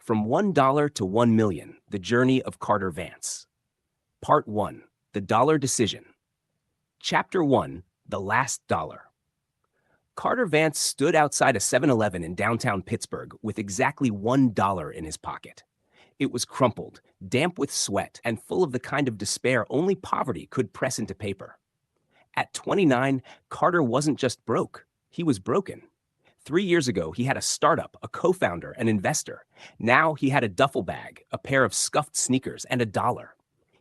From $1 to 1 million, the journey of Carter Vance. Part 1, the dollar decision. Chapter 1, the last dollar. Carter Vance stood outside a 7-Eleven in downtown Pittsburgh with exactly $1 in his pocket. It was crumpled, damp with sweat, and full of the kind of despair only poverty could press into paper. At 29, Carter wasn't just broke, he was broken. 3 years ago, he had a startup, a co-founder, an investor. Now he had a duffel bag, a pair of scuffed sneakers, and $1.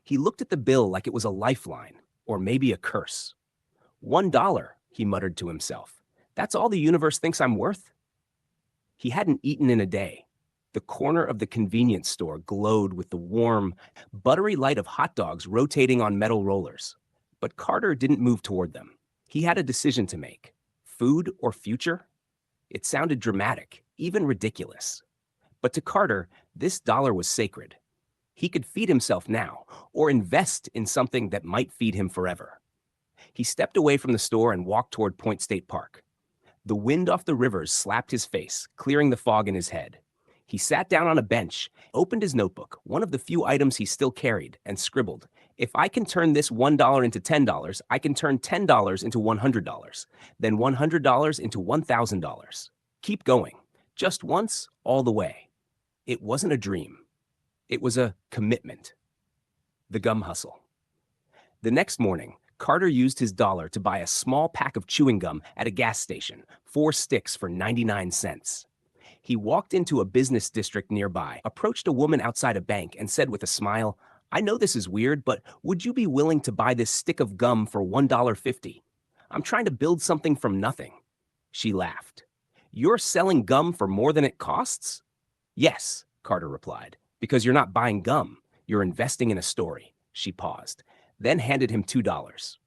He looked at the bill like it was a lifeline, or maybe a curse. $1, he muttered to himself. That's all the universe thinks I'm worth? He hadn't eaten in a day. The corner of the convenience store glowed with the warm, buttery light of hot dogs rotating on metal rollers. But Carter didn't move toward them. He had a decision to make. Food or future? It sounded dramatic, even ridiculous. But to Carter, this dollar was sacred. He could feed himself now, or invest in something that might feed him forever. He stepped away from the store and walked toward Point State Park. The wind off the rivers slapped his face, clearing the fog in his head. He sat down on a bench, opened his notebook, one of the few items he still carried, and scribbled, "If I can turn this $1 into $10, I can turn $10 into $100, then $100 into $1,000. Keep going, just once, all the way." It wasn't a dream. It was a commitment. The gum hustle. The next morning, Carter used his dollar to buy a small pack of chewing gum at a gas station, 4 sticks for 99 cents. He walked into a business district nearby, approached a woman outside a bank, and said with a smile, "I know this is weird, but would you be willing to buy this stick of gum for $1.50? I'm trying to build something from nothing." She laughed. "You're selling gum for more than it costs?" "Yes," Carter replied, "because you're not buying gum. You're investing in a story." She paused, then handed him $2.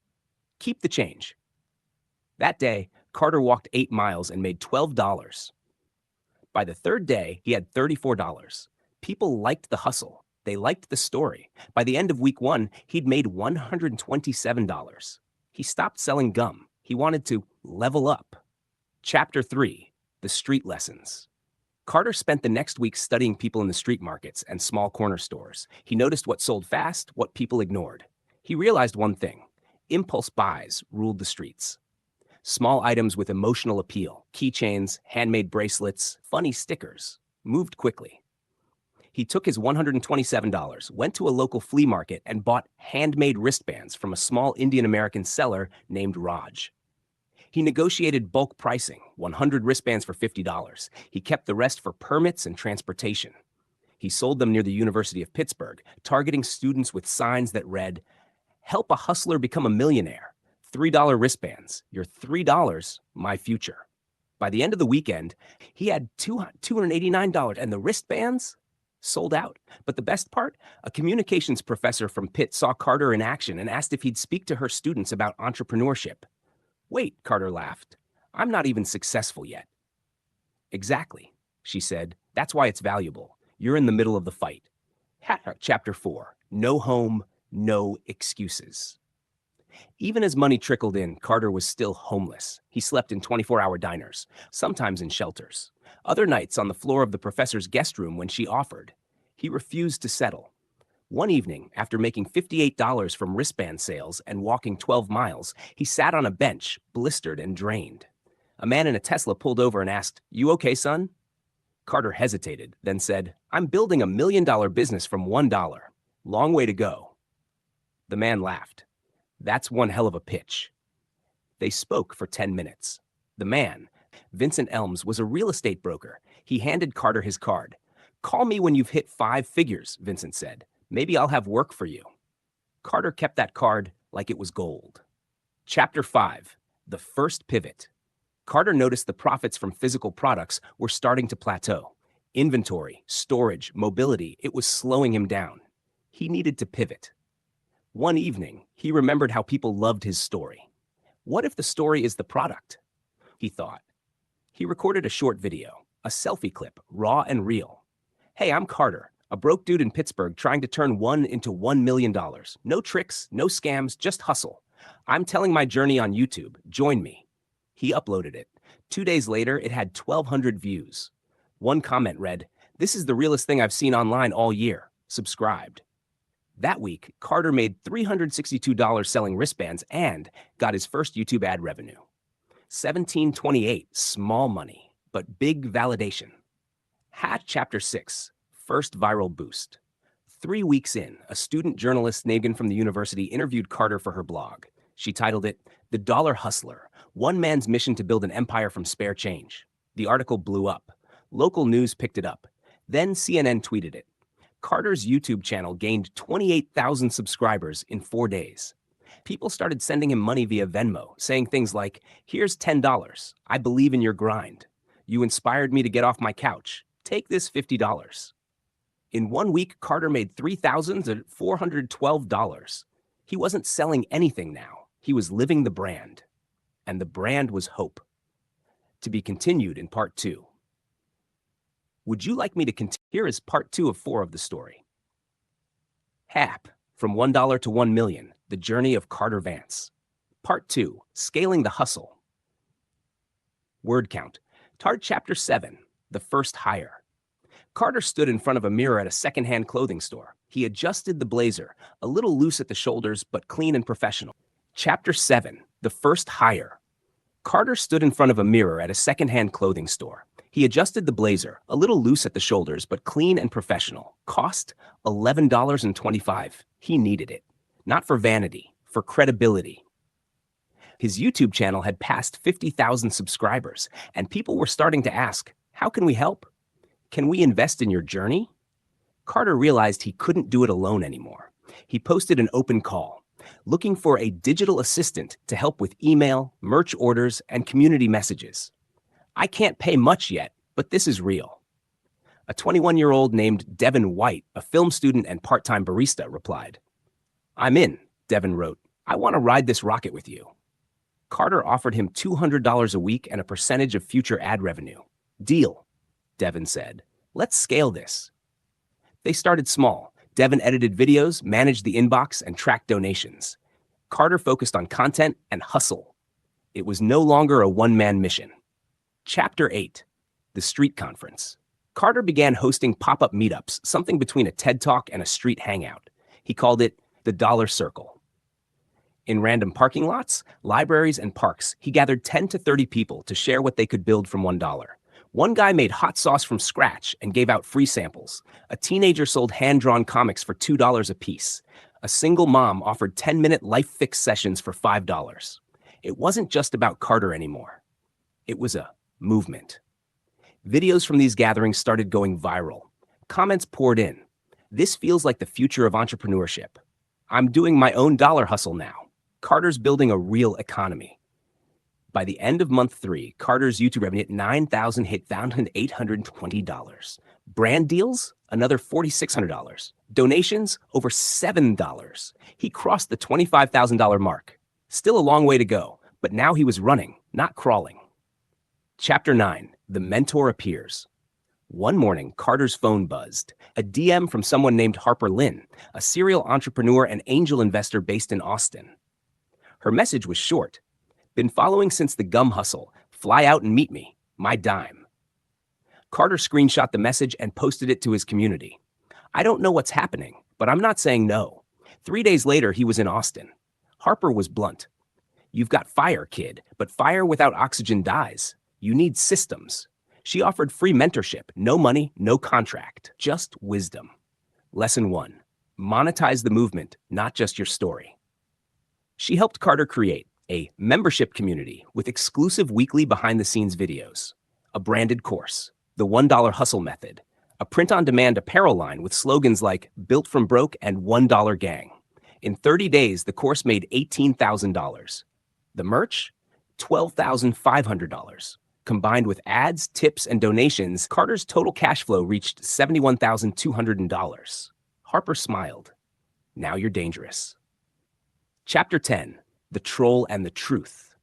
"Keep the change." That day, Carter walked 8 miles and made $12. By the third day, he had $34. People liked the hustle. They liked the story. By the end of week 1, he'd made $127. He stopped selling gum. He wanted to level up. Chapter 3, the street lessons. Carter spent the next week studying people in the street markets and small corner stores. He noticed what sold fast, what people ignored. He realized one thing: impulse buys ruled the streets. Small items with emotional appeal, keychains, handmade bracelets, funny stickers, moved quickly. He took his $127, went to a local flea market, and bought handmade wristbands from a small Indian American seller named Raj. He negotiated bulk pricing, 100 wristbands for $50. He kept the rest for permits and transportation. He sold them near the University of Pittsburgh, targeting students with signs that read, "Help a hustler become a millionaire. $3 wristbands. Your $3, my future." By the end of the weekend, he had $289, and the wristbands sold out. But the best part? A communications professor from Pitt saw Carter in action and asked if he'd speak to her students about entrepreneurship. "Wait," Carter laughed. "I'm not even successful yet." "Exactly," she said. "That's why it's valuable. You're in the middle of the fight." Chapter 4, no home, no excuses. Even as money trickled in, Carter was still homeless. He slept in 24-hour diners, sometimes in shelters. Other nights on the floor of the professor's guest room when she offered. He refused to settle. One evening, after making $58 from wristband sales and walking 12 miles, he sat on a bench, blistered and drained. A man in a Tesla pulled over and asked, "You okay, son?" Carter hesitated, then said, "I'm building $1 million business from $1. Long way to go." The man laughed. "That's one hell of a pitch." They spoke for 10 minutes. The man, Vincent Elms, was a real estate broker. He handed Carter his card. "Call me when you've hit 5 figures, Vincent said. "Maybe I'll have work for you." Carter kept that card like it was gold. Chapter 5, the first pivot. Carter noticed the profits from physical products were starting to plateau. Inventory, storage, mobility, it was slowing him down. He needed to pivot. One evening, he remembered how people loved his story. What if the story is the product? He thought. He recorded a short video, a selfie clip, raw and real. "Hey, I'm Carter, a broke dude in Pittsburgh trying to turn $1 into $1 million. No tricks, no scams, just hustle. I'm telling my journey on YouTube. Join me." He uploaded it. 2 days later, it had 1,200 views. One comment read, This is the realest thing I've seen online all year. Subscribed. That week, Carter made $362 selling wristbands and got his first YouTube ad revenue. 1728, small money, but big validation. Chapter 6, First Viral Boost. 3 weeks in, a student journalist Nagin from the university interviewed Carter for her blog. She titled it, "The Dollar Hustler, One Man's Mission to Build an Empire from Spare Change." The article blew up. Local news picked it up. Then CNN tweeted it. Carter's YouTube channel gained 28,000 subscribers in 4 days. People started sending him money via Venmo, saying things like, "Here's $10. I believe in your grind. You inspired me to get off my couch. Take this $50. In 1 week, Carter made $3,412. He wasn't selling anything now. He was living the brand. And the brand was hope. To be continued in part 2. Would you like me to continue? Here is part 2 of 4 of the story. From $1 to 1 million, the journey of Carter Vance. Part 2, Scaling the Hustle. Word count. Chapter 7, The First Hire. Carter stood in front of a mirror at a secondhand clothing store. He adjusted the blazer, a little loose at the shoulders, but clean and professional. Chapter 7, The First Hire. Carter stood in front of a mirror at a secondhand clothing store. He adjusted the blazer, a little loose at the shoulders, but clean and professional. Cost $11.25. He needed it. Not for vanity, for credibility. His YouTube channel had passed 50,000 subscribers, and people were starting to ask, how can we help? Can we invest in your journey? Carter realized he couldn't do it alone anymore. He posted an open call, looking for a digital assistant to help with email, merch orders, and community messages. I can't pay much yet, but this is real. A 21-year-old named Devin White, a film student and part-time barista, replied. I'm in, Devin wrote. I want to ride this rocket with you. Carter offered him $200 a week and a percentage of future ad revenue. Deal, Devin said. Let's scale this. They started small. Devin edited videos, managed the inbox, and tracked donations. Carter focused on content and hustle. It was no longer a one-man mission. Chapter 8, The Street Conference. Carter began hosting pop-up meetups, something between a TED Talk and a street hangout. He called it the Dollar Circle. In random parking lots, libraries, and parks, he gathered 10 to 30 people to share what they could build from $1. One guy made hot sauce from scratch and gave out free samples. A teenager sold hand-drawn comics for $2 a piece. A single mom offered 10-minute life fix sessions for $5. It wasn't just about Carter anymore. It was a movement. Videos from these gatherings started going viral. Comments poured in. This feels like the future of entrepreneurship. I'm doing my own dollar hustle now. Carter's building a real economy. By the end of month 3, Carter's YouTube revenue at $9,000 hit $820. Brand deals, another $4,600. Donations, over $7. He crossed the $25,000 mark. Still a long way to go, but now he was running, not crawling. Chapter 9, The Mentor Appears. One morning, Carter's phone buzzed. A DM from someone named Harper Lynn, a serial entrepreneur and angel investor based in Austin. Her message was short. Been following since the gum hustle. Fly out and meet me. My dime. Carter screenshot the message and posted it to his community. I don't know what's happening, but I'm not saying no. 3 days later, he was in Austin. Harper was blunt. You've got fire, kid, but fire without oxygen dies. You need systems. She offered free mentorship, no money, no contract, just wisdom. Lesson 1. Monetize the movement, not just your story. She helped Carter create a membership community with exclusive weekly behind-the-scenes videos, a branded course, the $1 hustle method, a print-on-demand apparel line with slogans like Built from Broke and $1 Gang. In 30 days, the course made $18,000. The merch? $12,500. Combined with ads, tips, and donations, Carter's total cash flow reached $71,200. Harper smiled. Now you're dangerous. Chapter 10, The Troll and the Truth.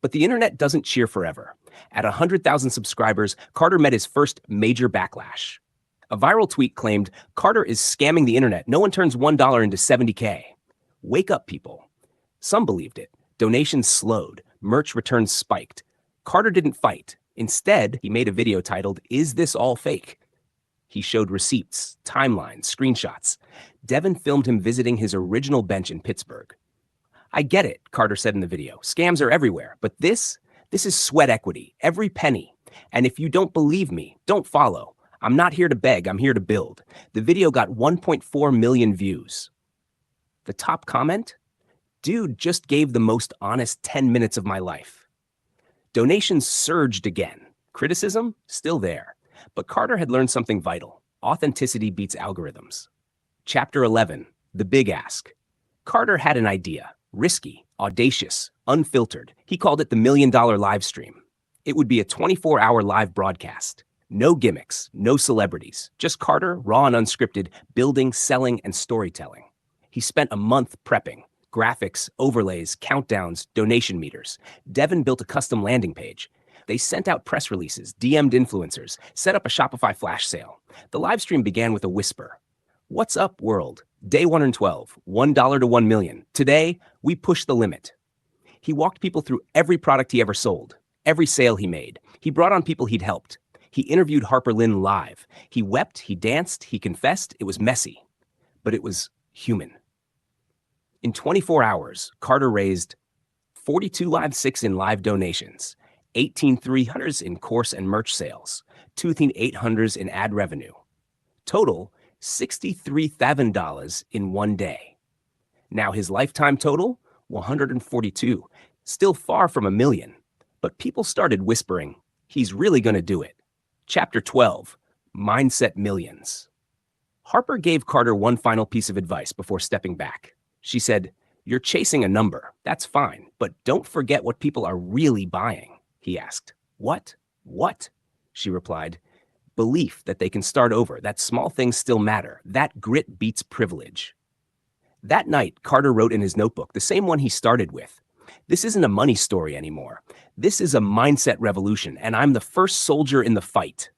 But the internet doesn't cheer forever. At 100,000 subscribers, Carter met his first major backlash. A viral tweet claimed, Carter is scamming the internet. No one turns $1 into $70K. Wake up, people. Some believed it. Donations slowed. Merch returns spiked. Carter didn't fight. Instead, he made a video titled, Is This All Fake? He showed receipts, timelines, screenshots. Devin filmed him visiting his original bench in Pittsburgh. I get it, Carter said in the video. Scams are everywhere, but this is sweat equity, every penny. And if you don't believe me, don't follow. I'm not here to beg, I'm here to build. The video got 1.4 million views. The top comment? Dude just gave the most honest 10 minutes of my life. Donations surged again. Criticism? Still there. But Carter had learned something vital. Authenticity beats algorithms. Chapter 11, The Big Ask. Carter had an idea. Risky, audacious, unfiltered. He called it the $1 Million live stream. It would be a 24-hour live broadcast. No gimmicks, no celebrities. Just Carter, raw and unscripted, building, selling, and storytelling. He spent a month prepping. Graphics, overlays, countdowns, donation meters. Devin built a custom landing page. They sent out press releases, DM'd influencers, set up a Shopify flash sale. The live stream began with a whisper. What's up, world? Day 112, $1 to 1 million. Today, we push the limit. He walked people through every product he ever sold, every sale he made. He brought on people he'd helped. He interviewed Harper Lynn live. He wept, he danced, he confessed. It was messy, but it was human. In 24 hours, Carter raised 42 Live 6 in live donations, 18 300s in course and merch sales, 2 800s in ad revenue. Total, $63,000 in one day. Now his lifetime total, 142, still far from $1 million. But people started whispering, he's really going to do it. Chapter 12, Mindset Millions. Harper gave Carter one final piece of advice before stepping back. She said, "You're chasing a number. That's fine, but don't forget what people are really buying." He asked. What? She replied. Belief that they can start over, that small things still matter, that grit beats privilege. That night, Carter wrote in his notebook, the same one he started with. This isn't a money story anymore. This is a mindset revolution, and I'm the first soldier in the fight.